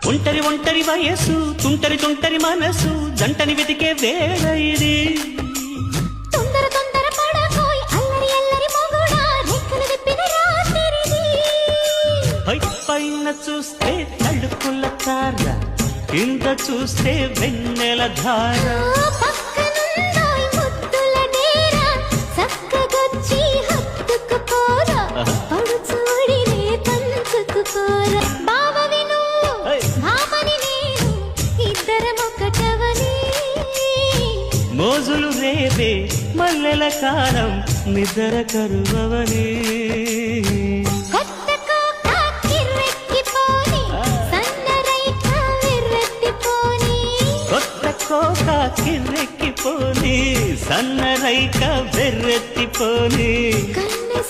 ఒంటరి ఒంటరి వయసు తుంటరి తుంటరి మనసు జంటని వెతికే వేళ ఇది. తొందర తొందర పడకోయ్ అల్లరి అల్లరి మొగుడా రెక్కలు విప్పిన రాత్రిది. పైన చూస్తే తడుకుల తార కింద చూస్తే వెన్నెల ధార. పక్కనుందోయ్ ముద్దుల డేరా చక్కగొచ్చి హత్తుకుపోరా పడుచూడినే పంచుకుపోరా. బావవి నువ్వు భామని నేను ఇద్దరం ఒకటవని మోజులు రేపే మల్లెల కాలం నిద్ర కరువవని. కోక కిర్రెక్కిపోని సన్నరైక బెర్రెత్తిపోని. కన్నె